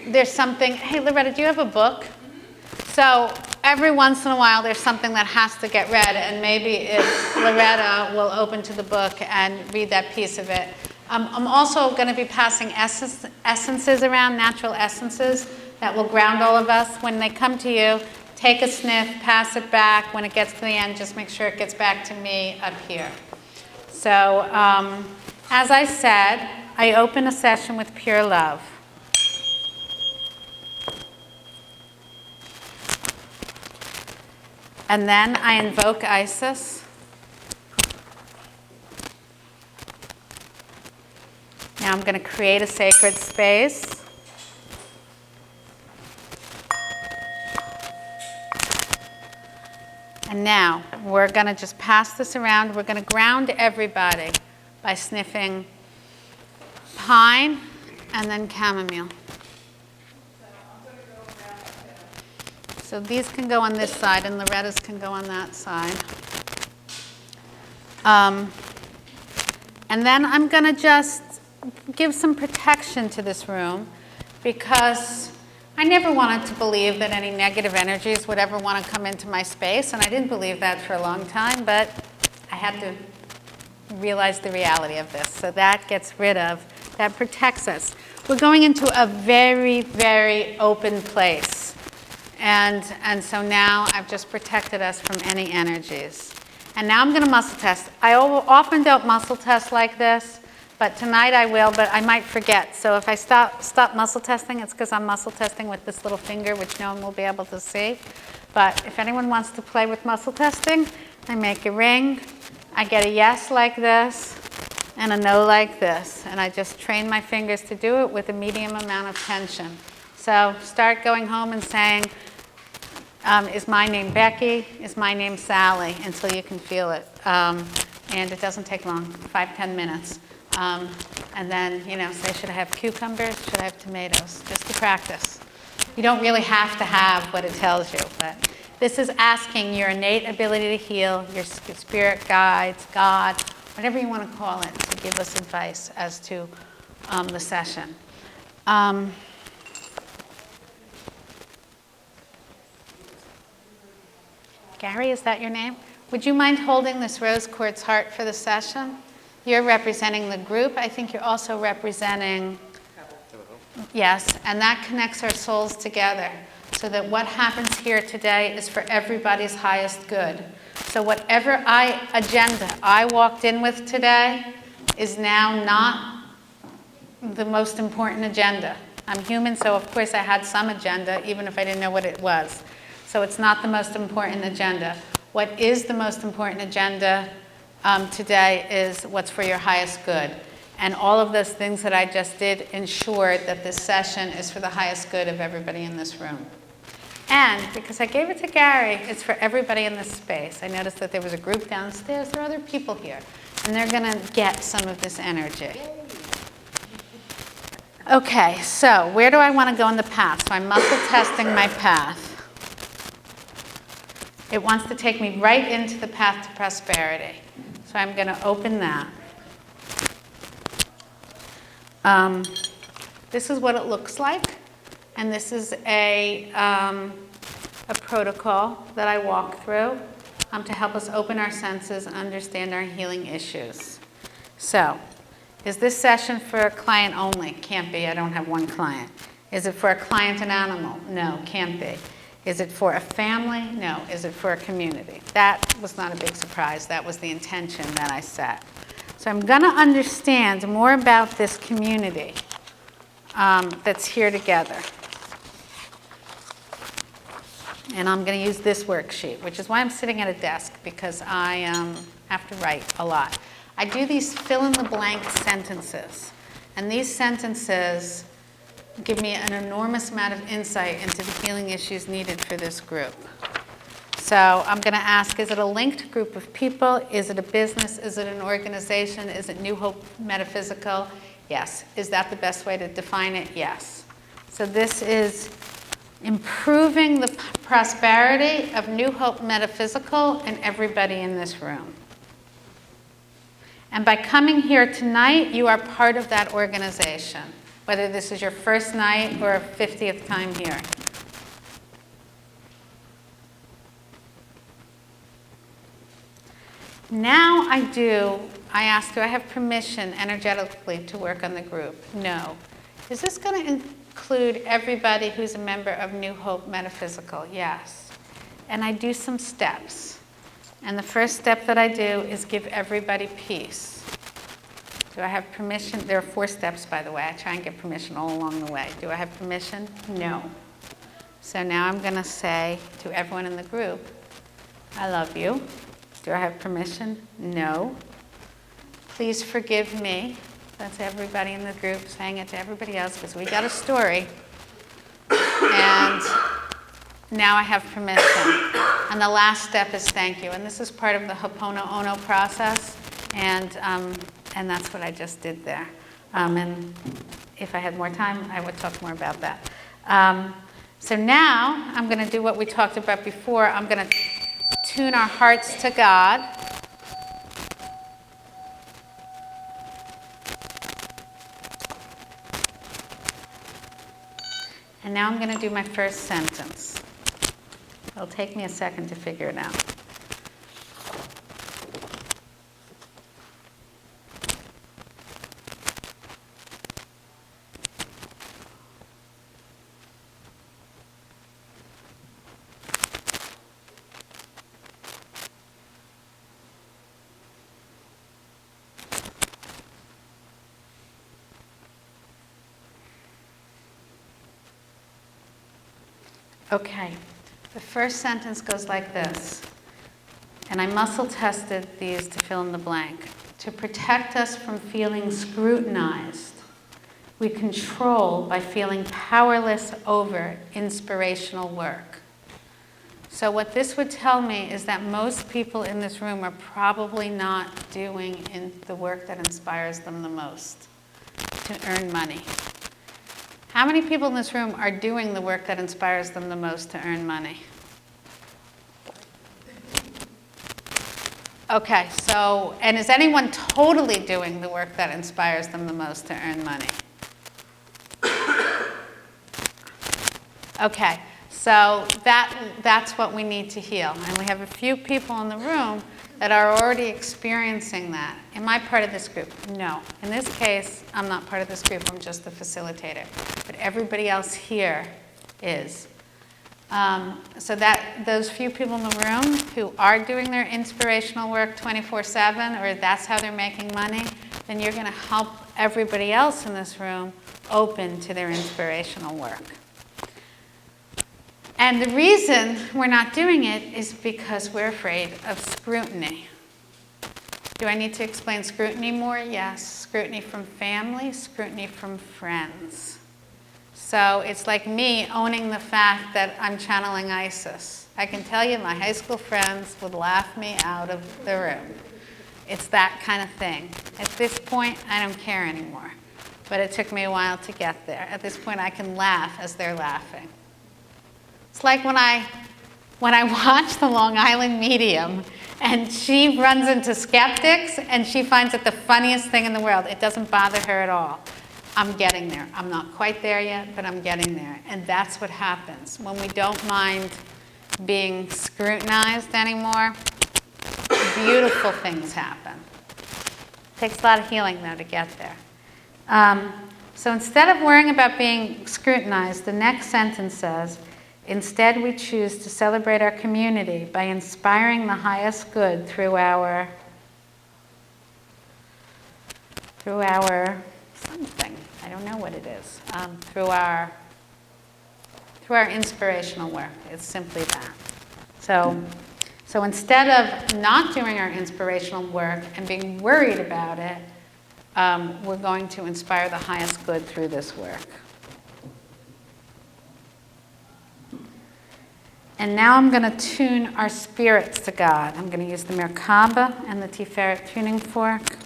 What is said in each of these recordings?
there's something, hey Loretta, do you have a book? So every once in a while there's something that has to get read, and maybe if Loretta will open to the book and read that piece of it. I'm also going to be passing essences around, natural essences that will ground all of us. When they come to you, take a sniff, pass it back. When it gets to the end, just make sure it gets back to me up here. So as I said, I open a session with pure love. And then I invoke Isis. Now I'm going to create a sacred space. And now we're going to just pass this around. We're going to ground everybody by sniffing pine and then chamomile. So these can go on this side, and Loretta's can go on that side. And then I'm going to just give some protection to this room, because I never wanted to believe that any negative energies would ever want to come into my space, and I didn't believe that for a long time, but I had to realize the reality of this. So that gets rid of, that protects us. We're going into a very, very open place. And so now I've just protected us from any energies. And now I'm going to muscle test. I often don't muscle test like this, but tonight I will, but I might forget. So if I stop muscle testing, it's because I'm muscle testing with this little finger, which no one will be able to see. But if anyone wants to play with muscle testing, I make a ring. I get a yes like this and a no like this. And I just train my fingers to do it with a medium amount of tension. So start going home and saying, is my name Becky? Is my name Sally? Until you can feel it. And it doesn't take long, 5-10 minutes. And then, say, should I have cucumbers? Should I have tomatoes? Just to practice. You don't really have to have what it tells you, but this is asking your innate ability to heal, your spirit guides, God, whatever you want to call it, to give us advice as to the session. Gary, is that your name? Would you mind holding this rose quartz heart for the session? You're representing the group. I think you're also representing, yes, and that connects our souls together so that what happens here today is for everybody's highest good. So whatever agenda I walked in with today is now not the most important agenda. I'm human, so of course I had some agenda, even if I didn't know what it was. So it's not the most important agenda. What is the most important agenda today is what's for your highest good. And all of those things that I just did ensured that this session is for the highest good of everybody in this room. And because I gave it to Gary, it's for everybody in this space. I noticed that there was a group downstairs. There are other people here. And they're going to get some of this energy. Okay, so where do I want to go in the path? So I'm muscle testing my path. It wants to take me right into the path to prosperity. So I'm going to open that. This is what it looks like. And this is a protocol that I walk through to help us open our senses and understand our healing issues. So, is this session for a client only? Can't be. I don't have one client. Is it for a client and animal? No, can't be. Is it for a family? No. Is it for a community? That was not a big surprise. That was the intention that I set. So I'm going to understand more about this community that's here together. And I'm going to use this worksheet, which is why I'm sitting at a desk, because I have to write a lot. I do these fill-in-the-blank sentences. And these sentences give me an enormous amount of insight into the healing issues needed for this group. So I'm going to ask, is it a linked group of people? Is it a business? Is it an organization? Is it New Hope Metaphysical? Yes. Is that the best way to define it? Yes. So this is improving the prosperity of New Hope Metaphysical and everybody in this room. And by coming here tonight, you are part of that organization, whether this is your first night or 50th time here. Now I ask, do I have permission energetically to work on the group? No. Is this going to include everybody who's a member of New Hope Metaphysical? Yes. And I do some steps. And the first step that I do is give everybody peace. Do I have permission? There are 4 steps, by the way. I try and get permission all along the way. Do I have permission? No. So now I'm going to say to everyone in the group, I love you. Do I have permission? No. Please forgive me. That's everybody in the group saying it to everybody else because we got a story. And now I have permission. And the last step is thank you. And this is part of the Ho'oponopono process. And that's what I just did there. And if I had more time, I would talk more about that. So now I'm going to do what we talked about before. I'm going to tune our hearts to God. And now I'm going to do my first sentence. It'll take me a second to figure it out. Okay, the first sentence goes like this, and I muscle tested these to fill in the blank. To protect us from feeling scrutinized, we control by feeling powerless over inspirational work. So what this would tell me is that most people in this room are probably not doing the work that inspires them the most to earn money. How many people in this room are doing the work that inspires them the most to earn money? Okay, so, and is anyone totally doing the work that inspires them the most to earn money? Okay, so that's what we need to heal. And we have a few people in the room that are already experiencing that. Am I part of this group? No. In this case, I'm not part of this group, I'm just the facilitator. But everybody else here is. So that those few people in the room who are doing their inspirational work 24/7, or that's how they're making money, then you're going to help everybody else in this room open to their inspirational work. And the reason we're not doing it is because we're afraid of scrutiny. Do I need to explain scrutiny more? Yes. Scrutiny from family, scrutiny from friends. So it's like me owning the fact that I'm channeling Isis. I can tell you my high school friends would laugh me out of the room. It's that kind of thing. At this point, I don't care anymore. But it took me a while to get there. At this point, I can laugh as they're laughing. It's like when I watch the Long Island Medium and she runs into skeptics and she finds it the funniest thing in the world. It doesn't bother her at all. I'm getting there. I'm not quite there yet, but I'm getting there. And that's what happens. When we don't mind being scrutinized anymore, beautiful things happen. It takes a lot of healing, though, to get there. So instead of worrying about being scrutinized, the next sentence says, instead, we choose to celebrate our community by inspiring the highest good through our something. I don't know what it is. Through our inspirational work. It's simply that. So instead of not doing our inspirational work and being worried about it, we're going to inspire the highest good through this work. And now I'm going to tune our spirits to God. I'm going to use the Merkaba and the Tiferet tuning fork.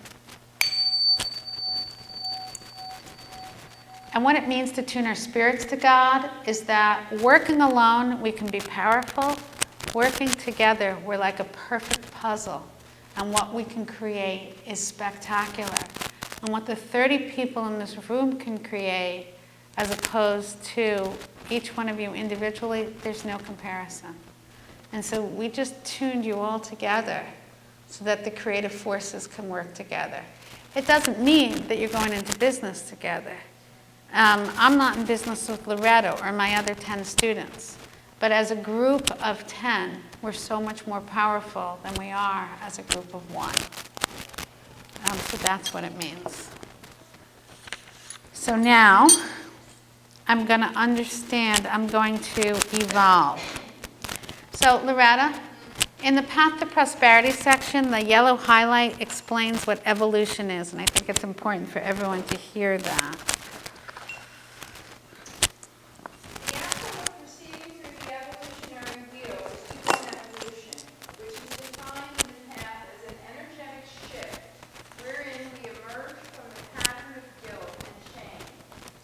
And what it means to tune our spirits to God is that working alone, we can be powerful. Working together, we're like a perfect puzzle. And what we can create is spectacular. And what the 30 people in this room can create, as opposed to each one of you individually, there's no comparison. And so we just tuned you all together so that the creative forces can work together. It doesn't mean that you're going into business together. I'm not in business with Loretta or my other 10 students. But as a group of 10, we're so much more powerful than we are as a group of 1. So that's what it means. So now, I'm going to understand, I'm going to evolve. So Loretta, in the Path to Prosperity section, the yellow highlight explains what evolution is, and I think it's important for everyone to hear that. The outcome of proceeding through the evolutionary wheel is human evolution, which is defined in the path as an energetic shift wherein we emerge from the pattern of guilt and shame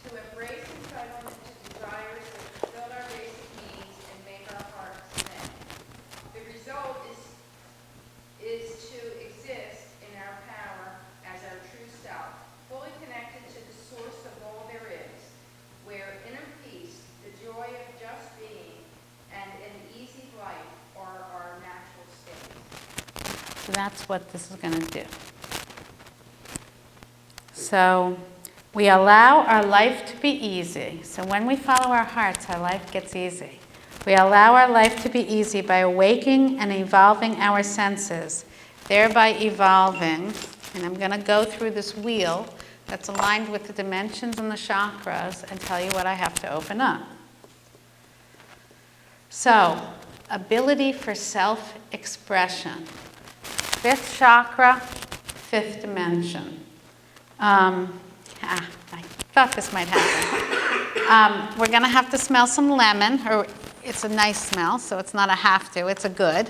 to embrace entitlement to desires that fulfill our basic needs and make our hearts sing. The result is to exist in our power as our true self, fully connected to the source of all there is, where inner peace, the joy of just being, and an easy life are our natural states. So that's what this is going to do. So we allow our life to be easy. So when we follow our hearts, our life gets easy. We allow our life to be easy by awakening and evolving our senses, thereby evolving, and I'm going to go through this wheel that's aligned with the dimensions and the chakras and tell you what I have to open up. So, ability for self-expression. 5th chakra, 5th dimension. I thought this might happen. We're going to have to smell some lemon, or it's a nice smell, so it's not a have to, it's a good.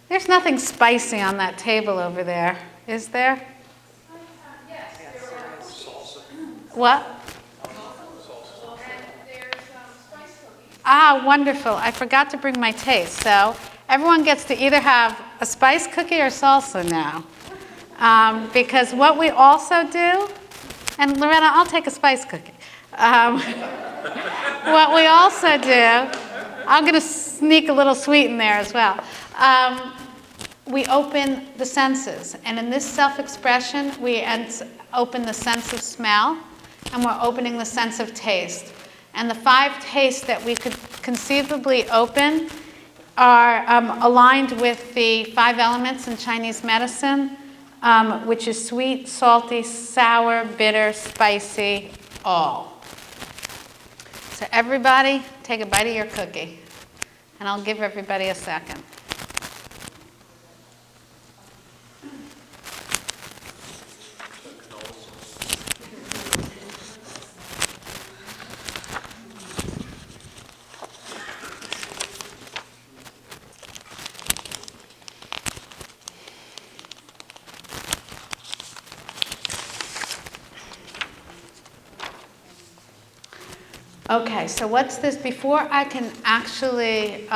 There's nothing spicy on that table over there, is there? Yes, there are salsa. What? And there's spice cookies. Ah, wonderful. I forgot to bring my taste. So everyone gets to either have a spice cookie or salsa now. Because what we also do, and Loretta, I'll take a spice cookie. What we also do, I'm going to sneak a little sweet in there as well. We open the senses. And in this self-expression, we open the sense of smell, and we're opening the sense of taste. And the 5 tastes that we could conceivably open are aligned with the 5 elements in Chinese medicine, which is sweet, salty, sour, bitter, spicy, all. So everybody, take a bite of your cookie. And I'll give everybody a second. Okay, so what's this? Before I can actually,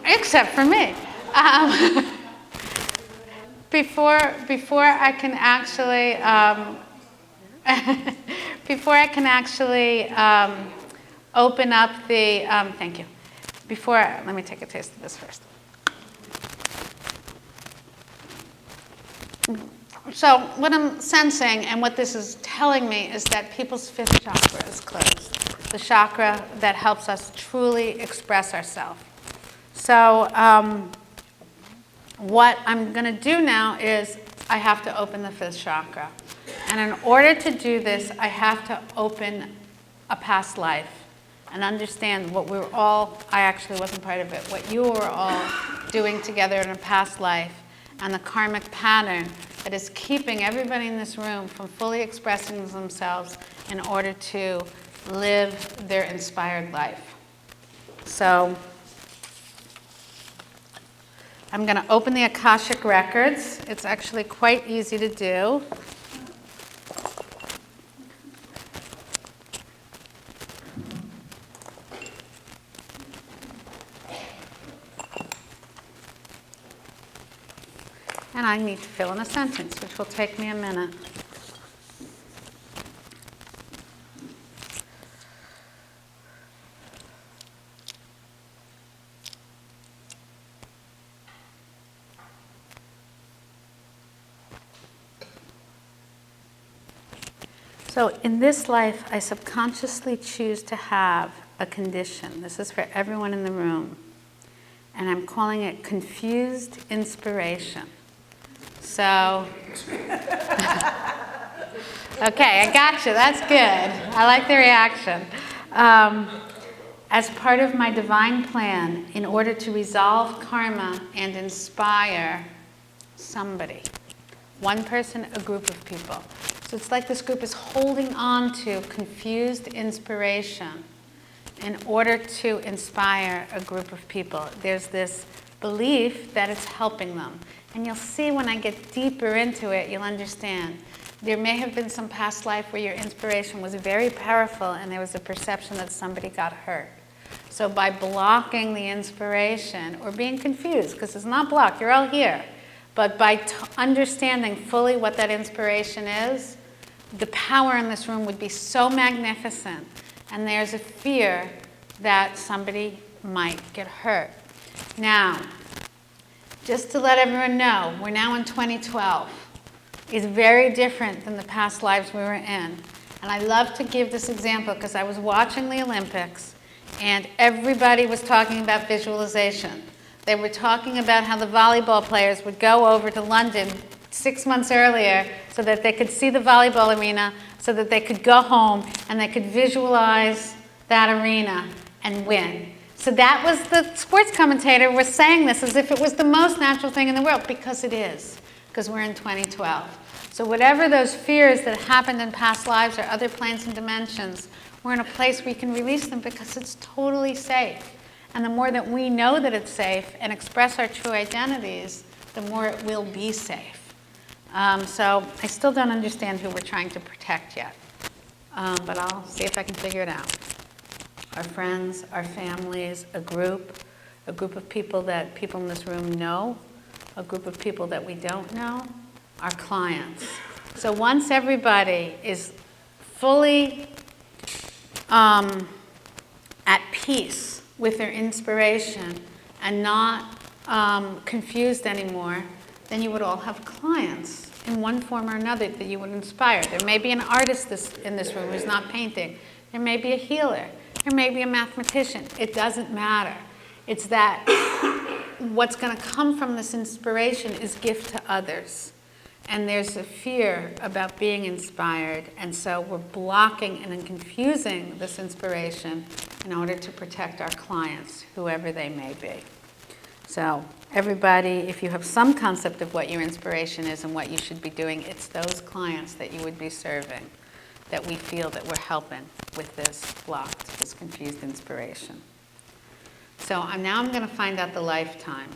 except for me, before I can actually, open up the, thank you. Let me take a taste of this first. So what I'm sensing and what this is telling me is that people's 5th chakra is closed, the chakra that helps us truly express ourselves. So what I'm going to do now is I have to open the 5th chakra. And in order to do this, I have to open a past life and understand what we were all, I actually wasn't part of it, what you were all doing together in a past life and the karmic pattern that is keeping everybody in this room from fully expressing themselves in order to live their inspired life. So I'm going to open the Akashic Records. It's actually quite easy to do. And I need to fill in a sentence, which will take me a minute. So in this life, I subconsciously choose to have a condition. This is for everyone in the room. And I'm calling it confused inspiration. So, okay, I got you. That's good. I like the reaction. As part of my divine plan, in order to resolve karma and inspire somebody, one person, a group of people. So it's like this group is holding on to confused inspiration in order to inspire a group of people. There's this belief that it's helping them. And you'll see when I get deeper into it, you'll understand. There may have been some past life where your inspiration was very powerful and there was a perception that somebody got hurt. So by blocking the inspiration or being confused, because it's not blocked, you're all here, but by understanding fully what that inspiration is, the power in this room would be so magnificent. And there's a fear that somebody might get hurt. Now, just to let everyone know, we're now in 2012. It's very different than the past lives we were in. And I love to give this example because I was watching the Olympics and everybody was talking about visualization. They were talking about how the volleyball players would go over to London 6 months earlier so that they could see the volleyball arena, so that they could go home and they could visualize that arena and win. So that was the sports commentator was saying this as if it was the most natural thing in the world, because it is, because we're in 2012. So whatever those fears that happened in past lives or other planes and dimensions, we're in a place where we can release them because it's totally safe. And the more that we know that it's safe and express our true identities, the more it will be safe. So I still don't understand who we're trying to protect yet, but I'll see if I can figure it out. Our friends, our families, a group of people that people in this room know, a group of people that we don't know, our clients. So once everybody is fully at peace with their inspiration and not confused anymore, then you would all have clients in one form or another that you would inspire. There may be an artist in this room who's not painting. There may be a healer. There may be a mathematician. It doesn't matter. It's that what's going to come from this inspiration is gift to others. And there's a fear about being inspired. And so we're blocking and confusing this inspiration in order to protect our clients, whoever they may be. So everybody, if you have some concept of what your inspiration is and what you should be doing, it's those clients that you would be serving that we feel that we're helping with this blocked, this confused inspiration. So now I'm going to find out the lifetime.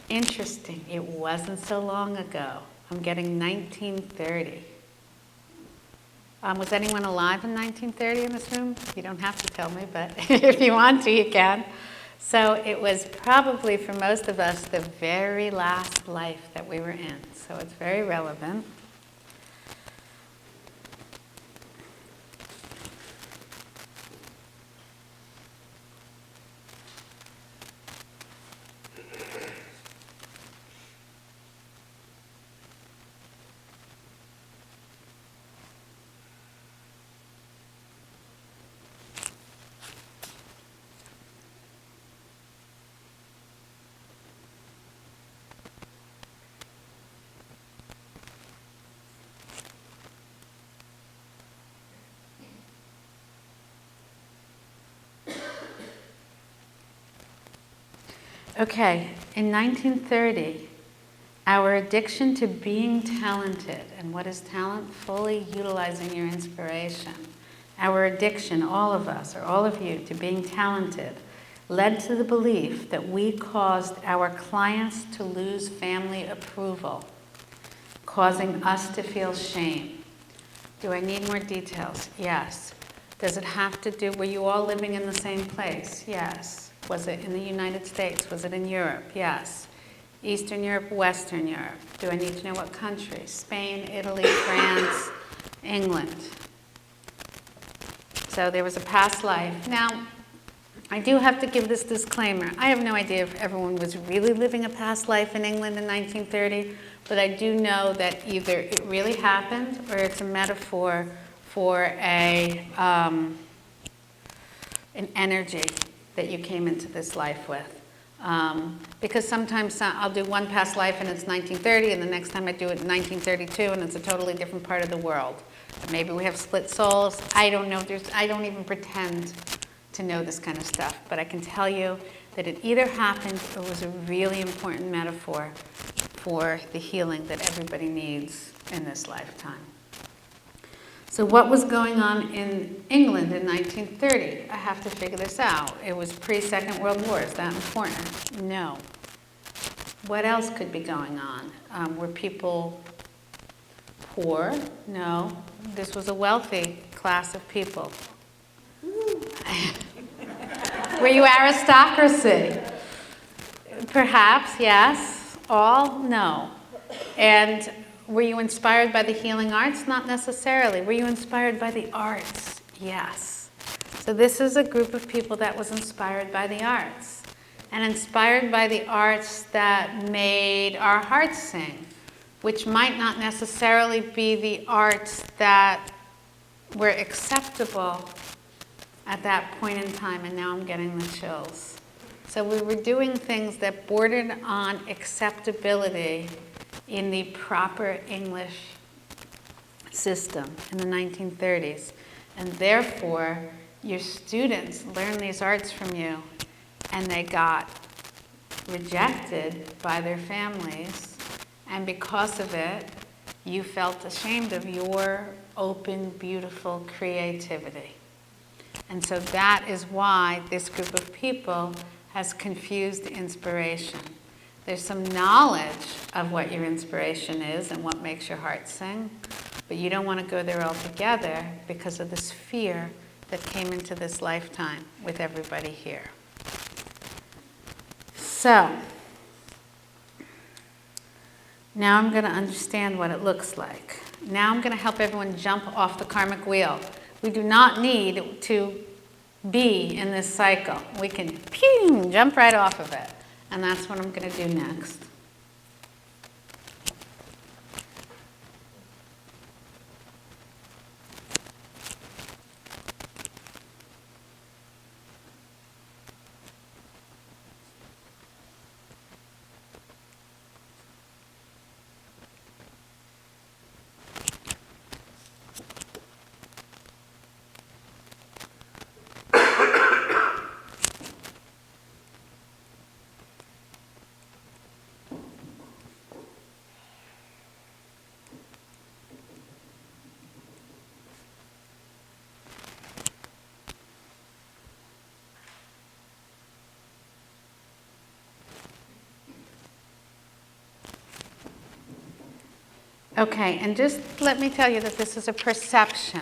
Interesting, it wasn't so long ago. I'm getting 1930. Was anyone alive in 1930 in this room? You don't have to tell me, but if you want to, you can. So it was probably, for most of us, the very last life that we were in. So it's very relevant. Okay, in 1930, our addiction to being talented, and what is talent? Fully utilizing your inspiration. Our addiction, all of us, or all of you, to being talented led to the belief that we caused our clients to lose family approval, causing us to feel shame. Do I need more details? Yes. Does it have to do, were you all living in the same place? Yes. Was it in the United States? Was it in Europe? Yes. Eastern Europe, Western Europe. Do I need to know what country? Spain, Italy, France, England. So there was a past life. Now, I do have to give this disclaimer. I have no idea if everyone was really living a past life in England in 1930, but I do know that either it really happened or it's a metaphor for an energy that you came into this life with. Because sometimes I'll do one past life and it's 1930, and the next time I do it in 1932 and it's a totally different part of the world. Maybe we have split souls. I don't know. I don't even pretend to know this kind of stuff, but I can tell you that it either happened or was a really important metaphor for the healing that everybody needs in this lifetime. So what was going on in England in 1930? I have to figure this out. It was pre-Second World War. Is that important? No. What else could be going on? Were people poor? No. This was a wealthy class of people. Were you aristocracy? Perhaps, yes. All? No. And were you inspired by the healing arts? Not necessarily. Were you inspired by the arts? Yes. So this is a group of people that was inspired by the arts, and inspired by the arts that made our hearts sing, which might not necessarily be the arts that were acceptable at that point in time, and now I'm getting the chills. So we were doing things that bordered on acceptability in the proper English system in the 1930s. And therefore, your students learned these arts from you, and they got rejected by their families. And because of it, you felt ashamed of your open, beautiful creativity. And so that is why this group of people has confused inspiration. There's some knowledge of what your inspiration is and what makes your heart sing, but you don't want to go there altogether because of this fear that came into this lifetime with everybody here. So, now I'm going to understand what it looks like. Now I'm going to help everyone jump off the karmic wheel. We do not need to be in this cycle. We can jump right off of it. And that's what I'm going to do next. Okay, and just let me tell you that this is a perception.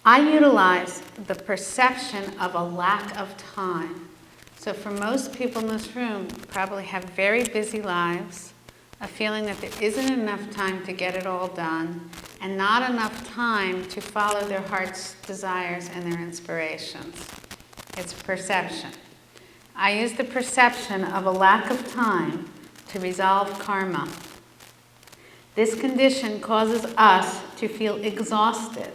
I utilize the perception of a lack of time. So for most people in this room, probably have very busy lives, a feeling that there isn't enough time to get it all done, and not enough time to follow their heart's desires and their inspirations. It's perception. I use the perception of a lack of time to resolve karma. This condition causes us to feel exhausted.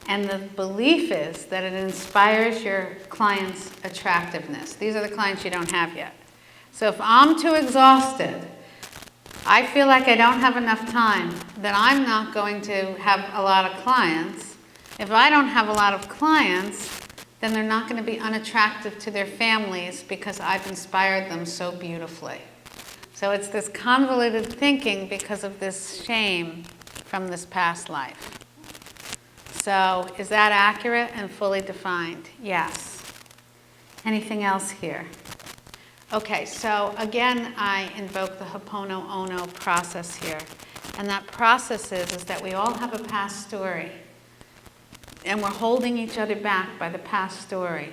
And the belief is that it inspires your client's attractiveness. These are the clients you don't have yet. So if I'm too exhausted, I feel like I don't have enough time, then I'm not going to have a lot of clients. If I don't have a lot of clients, then they're not going to be unattractive to their families because I've inspired them so beautifully. So it's this convoluted thinking because of this shame from this past life. So is that accurate and fully defined? Yes. Anything else here? Okay, so again, I invoke the Ho'oponopono process here. And that process is that we all have a past story. And we're holding each other back by the past story.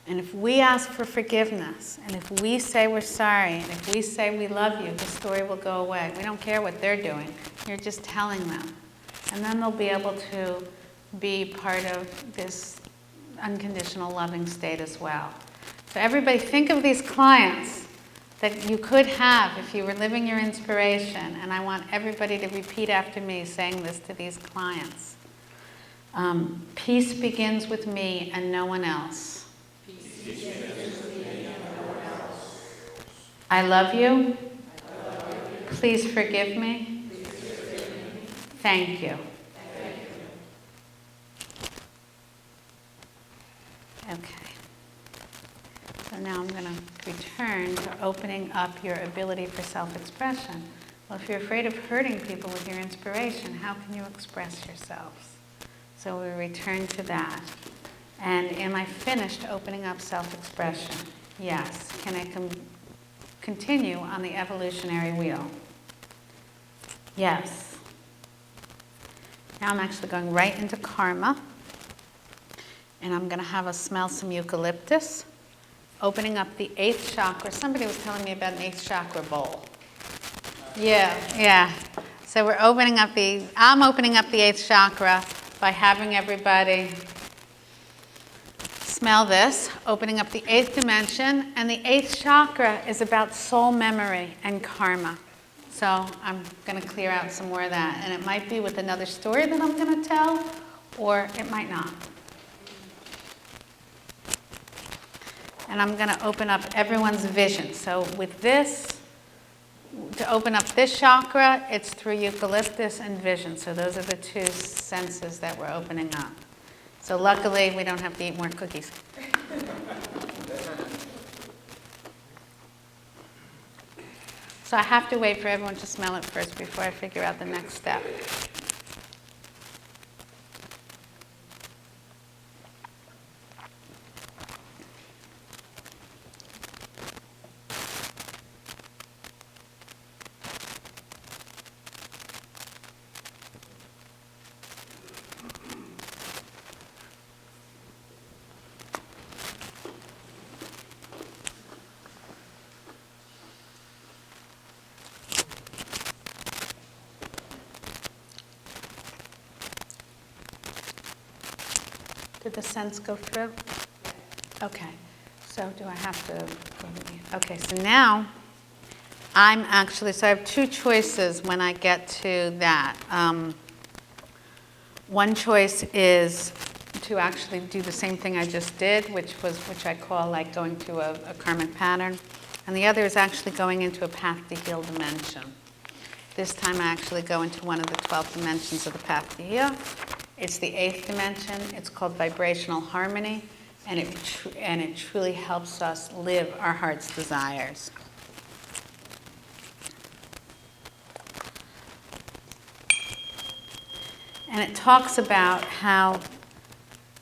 And if we ask for forgiveness, and if we say we're sorry, and if we say we love you, the story will go away. We don't care what they're doing. You're just telling them. And then they'll be able to be part of this unconditional loving state as well. So everybody, think of these clients that you could have if you were living your inspiration. And I want everybody to repeat after me, saying this to these clients. Peace begins with me and no one else. I love you. Please forgive me. Thank you. Okay. So now I'm going to return to opening up your ability for self-expression. Well, if you're afraid of hurting people with your inspiration, how can you express yourselves? So we return to that. And am I finished opening up self-expression? Yes. Can I continue on the evolutionary wheel? Yes. Now I'm actually going right into karma. And I'm going to have us smell some eucalyptus, opening up the 8th chakra. Somebody was telling me about an 8th chakra bowl. Yeah. So we're opening up I'm opening up the 8th chakra by having everybody smell this, opening up the 8th dimension. And the 8th chakra is about soul memory and karma. So I'm going to clear out some more of that. And it might be with another story that I'm going to tell, or it might not. And I'm going to open up everyone's vision. So with this, to open up this chakra, it's through eucalyptus and vision. So those are the 2 senses that we're opening up. So luckily, we don't have to eat more cookies. So I have to wait for everyone to smell it first before I figure out the next step. Did the sense go through? Okay. So do I have to? Okay, so now I'm actually, so I have 2 choices when I get to that. One choice is to actually do the same thing I just did, which I call like going to a karmic pattern. And the other is actually going into a path to heal dimension. This time I actually go into one of the 12 dimensions of the path to heal. It's the 8th dimension. It's called vibrational harmony, and it truly helps us live our heart's desires. And it talks about how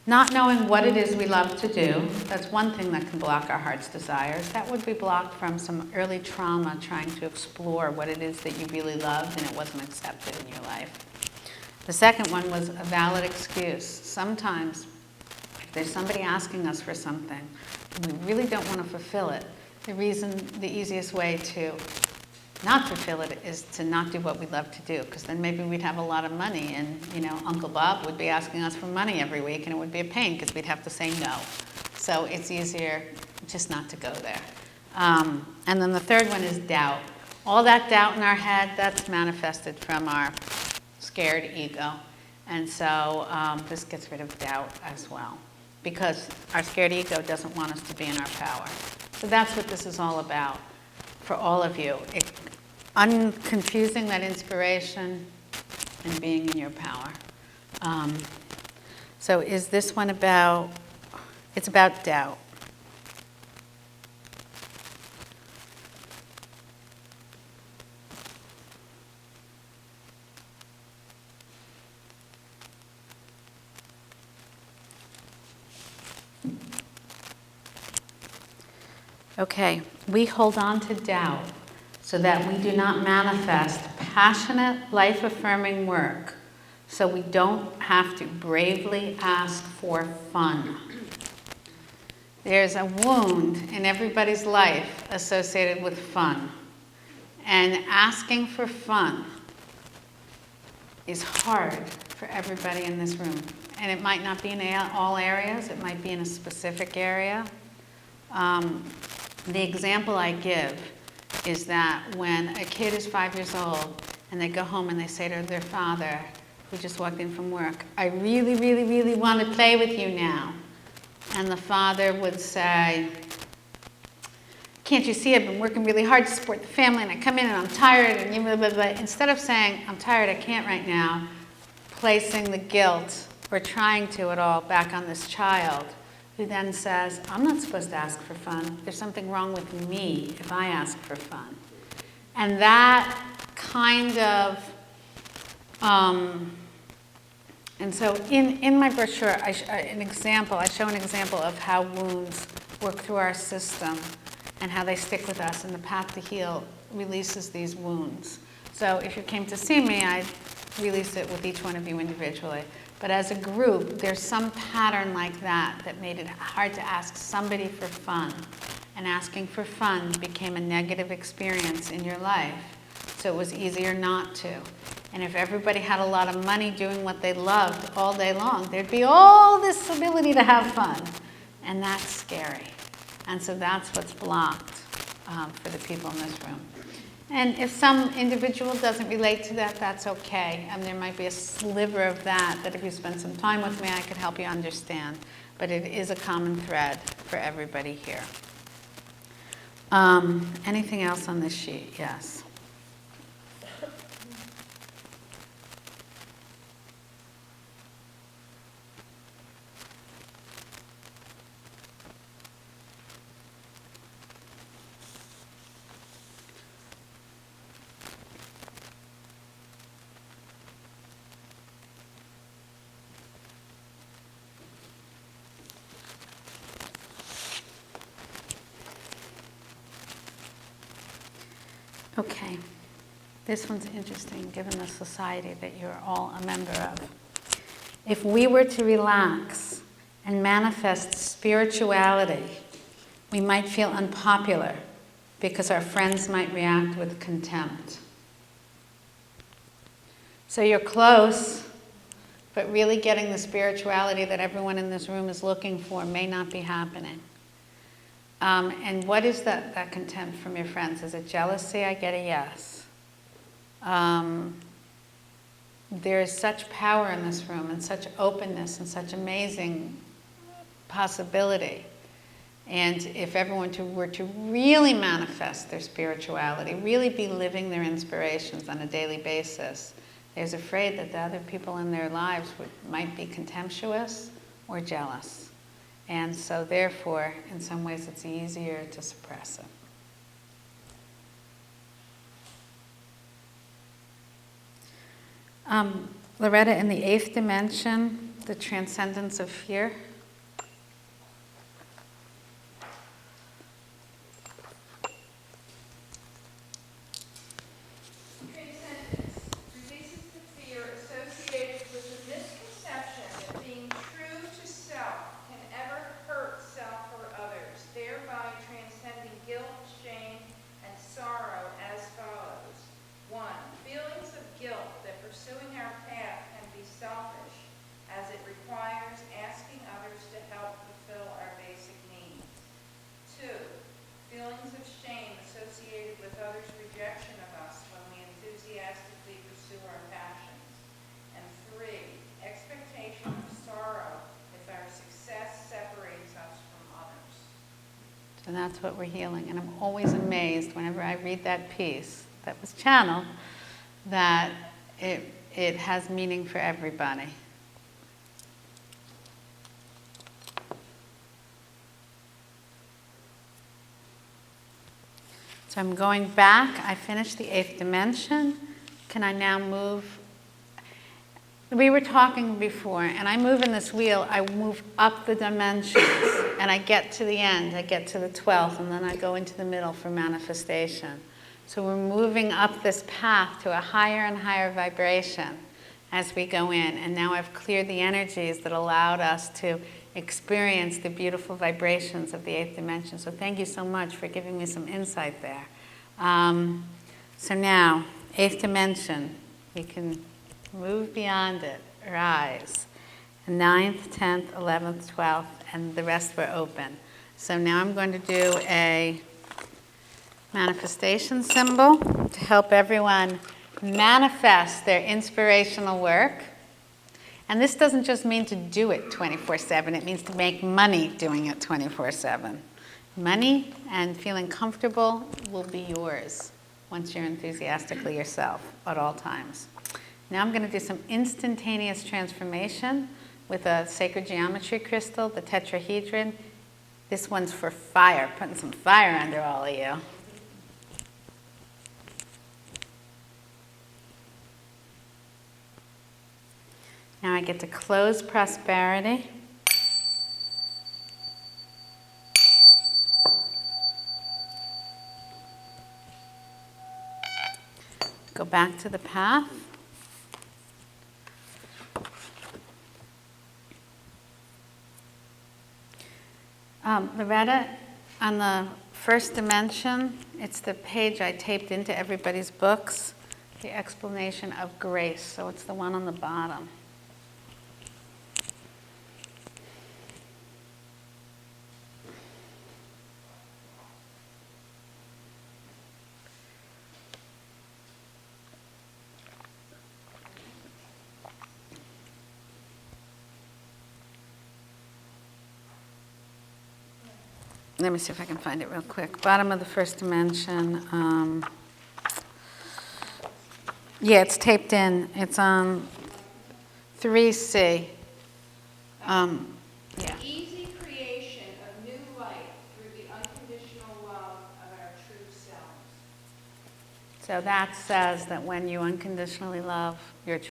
not knowing what it is we love to do, that's one thing that can block our heart's desires. That would be blocked from some early trauma trying to explore what it is that you really loved and it wasn't accepted in your life. The second one was a valid excuse. Sometimes, if there's somebody asking us for something, and we really don't want to fulfill it, the easiest way to not fulfill it is to not do what we love to do, because then maybe we'd have a lot of money, and Uncle Bob would be asking us for money every week, and it would be a pain because we'd have to say no. So it's easier just not to go there. And then the third one is doubt. All that doubt in our head, that's manifested from our scared ego. And so this gets rid of doubt as well, because our scared ego doesn't want us to be in our power. So that's what this is all about for all of you. Unconfusing that inspiration and being in your power. So is this one about, it's about doubt. Okay, we hold on to doubt so that we do not manifest passionate, life-affirming work, so we don't have to bravely ask for fun. There's a wound in everybody's life associated with fun, and asking for fun is hard for everybody in this room. And it might not be in all areas, it might be in a specific area. The example I give is that when a kid is 5 years old and they go home and they say to their father, who just walked in from work, I really, really, really want to play with you now. And the father would say, can't you see I've been working really hard to support the family and I come in and I'm tired and you blah, blah, blah. Instead of saying, I'm tired, I can't right now, placing the guilt or trying to at all back on this child, who then says, I'm not supposed to ask for fun. There's something wrong with me if I ask for fun. And that kind of, and so in my brochure, I show an example of how wounds work through our system and how they stick with us, and the path to heal releases these wounds. So if you came to see me, I'd release it with each one of you individually. But as a group, there's some pattern like that that made it hard to ask somebody for fun. And asking for fun became a negative experience in your life. So it was easier not to. And if everybody had a lot of money doing what they loved all day long, there'd be all this ability to have fun. And that's scary. And so that's what's blocked for the people in this room. And if some individual doesn't relate to that, that's okay. And there might be a sliver of that if you spend some time with me, I could help you understand. But it is a common thread for everybody here. Anything else on this sheet? Yes. Okay, this one's interesting given the society that you're all a member of. If we were to relax and manifest spirituality, we might feel unpopular because our friends might react with contempt. So you're close, but really getting the spirituality that everyone in this room is looking for may not be happening. And what is that contempt from your friends? Is it jealousy? I get a yes. There is such power in this room and such openness and such amazing possibility. And if everyone were to really manifest their spirituality, really be living their inspirations on a daily basis, there's afraid that the other people in their lives might be contemptuous or jealous. And so therefore, in some ways, it's easier to suppress it. Loretta, in the 8th dimension, the transcendence of fear. And that's what we're healing. And I'm always amazed whenever I read that piece that was channeled, that it has meaning for everybody. So I'm going back. I finished the 8th dimension. Can I now move? We were talking before, and I move in this wheel, I move up the dimensions. and I get to the end, I get to the 12th, and then I go into the middle for manifestation. So we're moving up this path to a higher and higher vibration as we go in. And now I've cleared the energies that allowed us to experience the beautiful vibrations of the 8th dimension. So thank you so much for giving me some insight there. So now, 8th dimension, we can move beyond it, rise. 9th, 10th, 11th, 12th, and the rest were open. So now I'm going to do a manifestation symbol to help everyone manifest their inspirational work. And this doesn't just mean to do it 24/7, it means to make money doing it 24/7. Money and feeling comfortable will be yours once you're enthusiastically yourself at all times. Now I'm going to do some instantaneous transformation with a sacred geometry crystal, the tetrahedron. This one's for fire, putting some fire under all of you. Now I get to close prosperity. Go back to the path. Loretta, on the first dimension, it's the page I taped into everybody's books, the explanation of grace. So it's the one on the bottom. Let me see if I can find it real quick. Bottom of the first dimension. Yeah, it's taped in. It's on 3C. Yeah. Easy creation of new light through the unconditional love of our true selves. So that says that when you unconditionally love your